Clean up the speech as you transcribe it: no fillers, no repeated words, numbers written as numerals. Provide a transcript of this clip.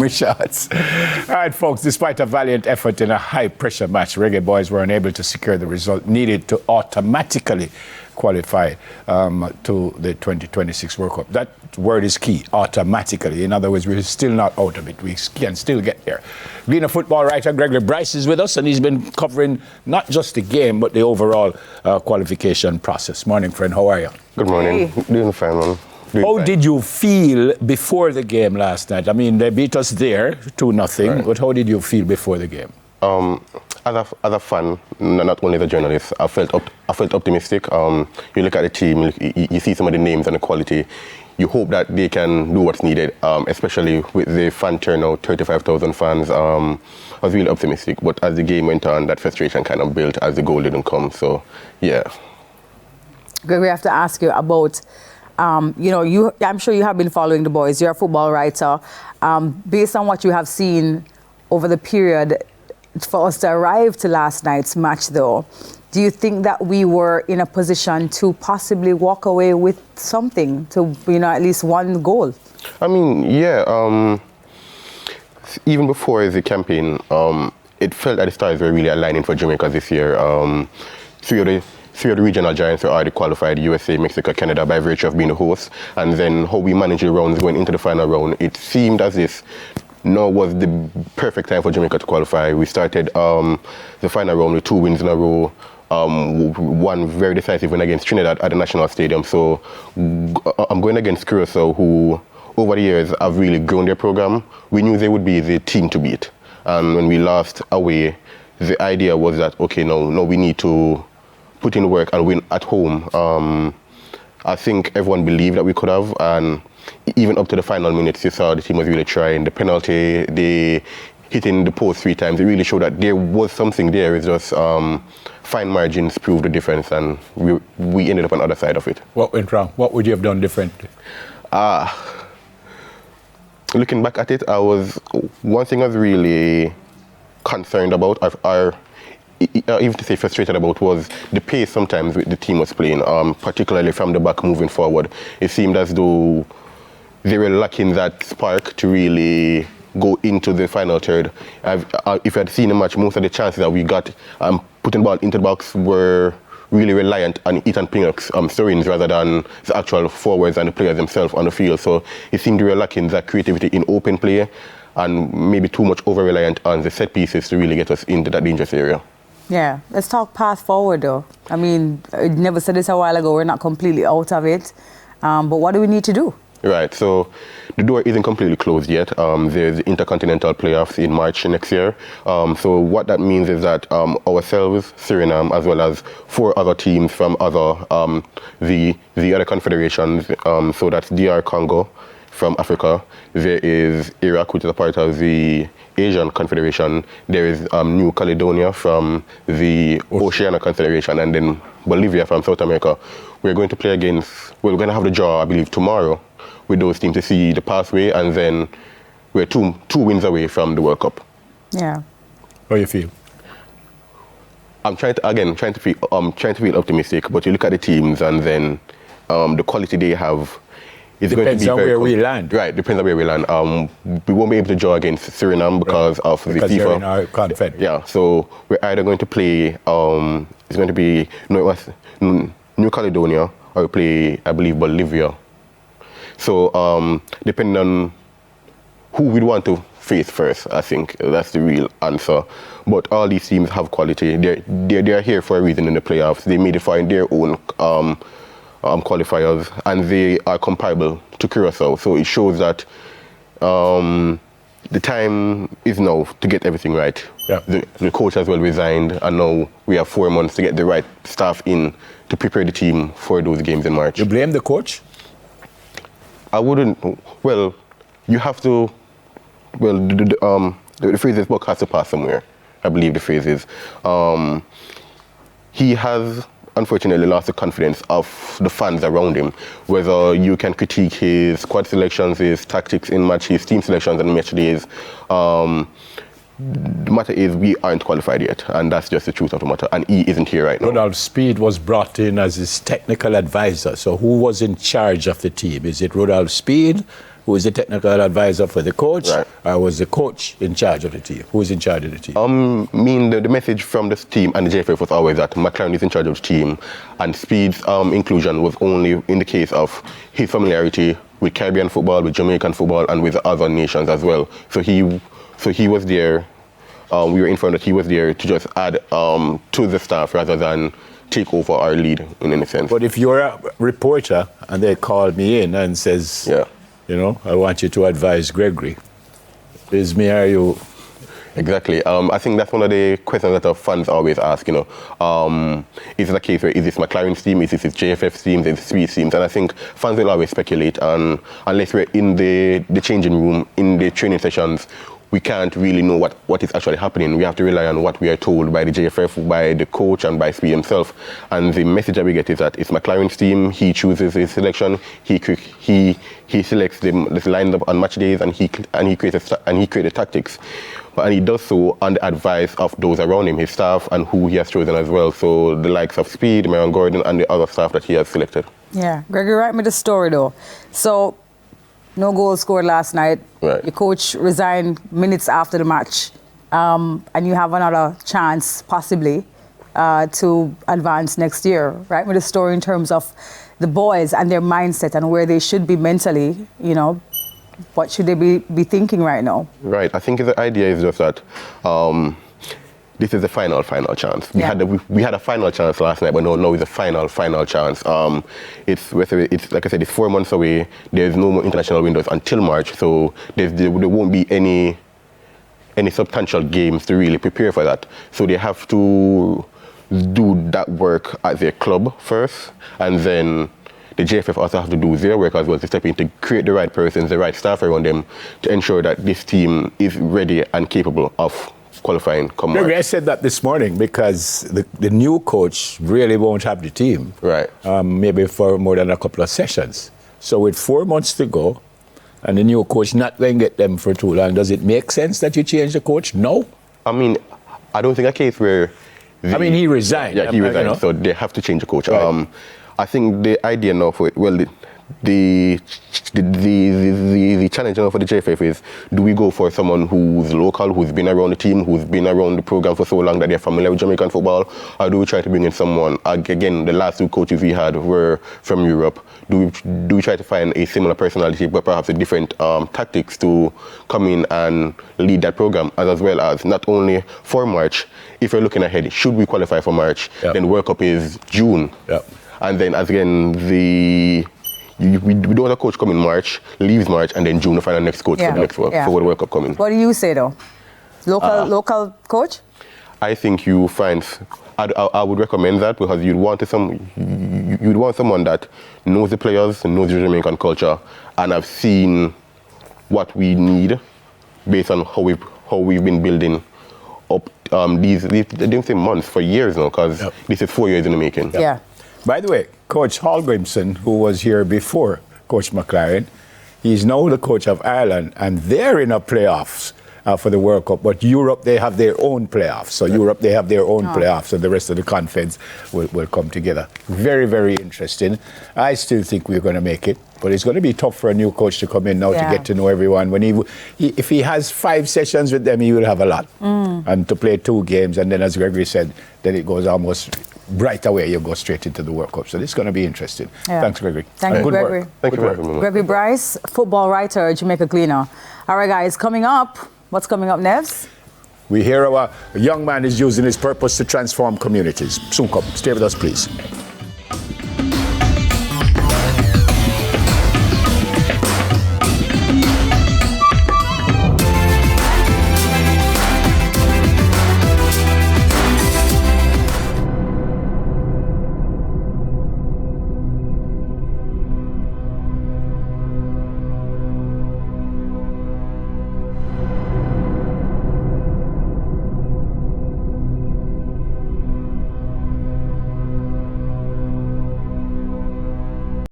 with shots. All right, folks, despite a valiant effort in a high-pressure match, Reggae Boyz were unable to secure the result needed to automatically qualify to the 2026 World Cup. That word is key, automatically. In other words, we're still not out of it. We can still get there. Being football writer Gregory Bryce is with us, and he's been covering not just the game, but the overall qualification process. Morning, friend. How are you? Good morning. Hey. Doing fine, man. How did you feel before the game last night? I mean, they beat us there 2-0, right. But how did you feel before the game? As a fan, not only as a journalist, I felt optimistic. You look at the team, you see some of the names and the quality. You hope that they can do what's needed, especially with the fan turnout, 35,000 fans. I was really optimistic, but as the game went on, that frustration kind of built as the goal didn't come. So, yeah. Greg, we have to ask you about, I'm sure you have been following the boys. You're a football writer. Based on what you have seen over the period, for us to arrive to last night's match, though, do you think that we were in a position to possibly walk away with something, to, at least one goal? I mean, yeah. Even before the campaign, it felt that the stars were really aligning for Jamaica this year. Three of the regional giants were already qualified, USA, Mexico, Canada, by virtue of being the host. And then how we managed the rounds going into the final round, it seemed as if now was the perfect time for Jamaica to qualify. We started the final round with 2 wins in a row, one very decisive win against Trinidad at the National Stadium. So I'm going against Curacao, who over the years have really grown their program. We knew they would be the team to beat. And when we lost away, the idea was that, okay, no, we need to put in work and win at home. I think everyone believed that we could have, and even up to the final minutes, you saw the team was really trying. The penalty, they hitting the post 3 times, it really showed that there was something there. It's just fine margins proved the difference, and we ended up on the other side of it. What went wrong? What would you have done differently? Looking back at it, one thing I was really concerned about, even to say frustrated about, was the pace sometimes the team was playing, particularly from the back moving forward. It seemed as though they were lacking that spark to really go into the final third. If I had seen the match, most of the chances that we got putting the ball into the box were really reliant on Ethan Pinnock's throw-ins rather than the actual forwards and the players themselves on the field. So it seemed they were lacking that creativity in open play and maybe too much over-reliant on the set pieces to really get us into that dangerous area. Yeah, let's talk path forward, though. I mean, I never said this a while ago, we're not completely out of it. But what do we need to do? Right, so the door isn't completely closed yet. There's the Intercontinental playoffs in March next year. So what that means is that ourselves, Suriname, as well as 4 other teams from the other confederations, so that's DR Congo from Africa, there is Iraq, which is a part of the Asian Confederation, there is New Caledonia from the Oceania Confederation, and then Bolivia from South America. We're going to play we're going to have the draw, I believe, tomorrow with those teams to see the pathway, and then we're two wins away from the World Cup. Yeah. How do you feel? I'm trying to feel optimistic, but you look at the teams and then the quality they have. Depends on where we land. Right, depends on where we land. We won't be able to draw against Suriname because of the FIFA. They're in our confederation. Yeah, so we're either going to play, it's going to be New Caledonia, or we play, I believe, Bolivia. So depending on who we'd want to face first, I think that's the real answer. But all these teams have quality. They're here for a reason in the playoffs. They made it for their own qualifiers, and they are comparable to Curacao. So it shows that the time is now to get everything right. Yeah. The coach has well resigned, and now we have 4 months to get the right staff in to prepare the team for those games in March. You blame the coach? I wouldn't. Well, you have to. Well, the phrase is buck has to pass somewhere. I believe the phrase is. He has unfortunately lost the confidence of the fans around him. Whether you can critique his squad selections, his tactics in match, his team selections and match days, the matter is we aren't qualified yet, and that's just the truth of the matter, and he isn't here right now. Rodolphe Speed was brought in as his technical advisor, so who was in charge of the team? Is it Rodolphe Speed who is the technical advisor for the coach, Right. or was the coach in charge of the team? Who is in charge of the team? The message from the team and the JFF was always that McLaren is in charge of the team, and Speed's inclusion was only in the case of his familiarity with Caribbean football, with Jamaican football, and with other nations as well. So he was there. We were informed that he was there to just add to the staff rather than take over our lead in any sense. But if you're a reporter and they call me in and says, Yeah. you know, I want you to advise Gregory, is me or you? Exactly. I think that's one of the questions that our fans always ask, you know. Is it a case where is this McLaren's team, is this his JFF's team, is it Speed's teams? And I think fans will always speculate, and unless we're in the changing room, in the training sessions, we can't really know what is actually happening. We have to rely on what we are told by the JFF, by the coach, and by Speed himself. And the message that we get is that it's McLaren's team. He chooses his selection. He selects the lineup on match days, and he creates the tactics. And he does so on the advice of those around him, his staff, and who he has chosen as well. So the likes of Speed, Marion Gordon, and the other staff that he has selected. Yeah, Gregory, write me the story though. So, no goals scored last night. Right. Your coach resigned minutes after the match, and you have another chance, possibly, to advance next year. Write me the story in terms of the boys and their mindset and where they should be mentally. You know, what should they be thinking right now? Right. I think the idea is just that this is the final chance. We had a final chance last night, but now it's a final chance. It's like I said, it's 4 months away. There's no more international windows until March, so there won't be any substantial games to really prepare for that. So they have to do that work at their club first, and then the JFF also have to do their work as well to step in to create the right persons, the right staff around them to ensure that this team is ready and capable of qualifying. I said that this morning because the new coach really won't have the team. Right. Maybe for more than a couple of sessions. So with 4 months to go, and the new coach not going to get them for too long, does it make sense that you change the coach? No. I mean, I don't think a case where... he resigned. Yeah, he resigned, so they have to change the coach. Right. I think the idea now for it, well, the challenge now for the JFF is, do we go for someone who's local, who's been around the team, who's been around the program for so long that they're familiar with Jamaican football, or do we try to bring in someone, again, the last 2 coaches we had were from Europe, do we try to find a similar personality but perhaps a different tactics to come in and lead that program, as well as not only for March, if we're looking ahead, should we qualify for March, then World Cup is June. And then again, we don't want a coach come in March, leaves March, and then June to find our next coach for the next World Cup coming. What do you say though? Local coach? I think you find, I would recommend that because you'd want someone that knows the players, knows the Jamaican culture, and have seen what we need based on how we've been building up these I didn't say months, for years now, because this is 4 years in the making. Yeah. By the way, Coach Hallgrimson, who was here before Coach McLaren, he's now the coach of Ireland, and they're in a playoffs for the World Cup. But Europe, they have their own playoffs. So Europe, they have their own playoffs, and the rest of the conference will come together. Very, very interesting. I still think we're going to make it, but it's going to be tough for a new coach to come in now to get to know everyone. When if he has 5 sessions with them, he will have a lot. And to play 2 games, and then as Gregory said, then it goes almost right away, you go straight into the World Cup. So this is going to be interesting. Thanks, Gregory. Thank you, Good Gregory. work. Thank you very much. Gregory Bryce, football writer, Jamaica Cleaner. All right, guys, coming up, what's coming up, Nevs? We hear a young man is using his purpose to transform communities. Soon come. Stay with us, please.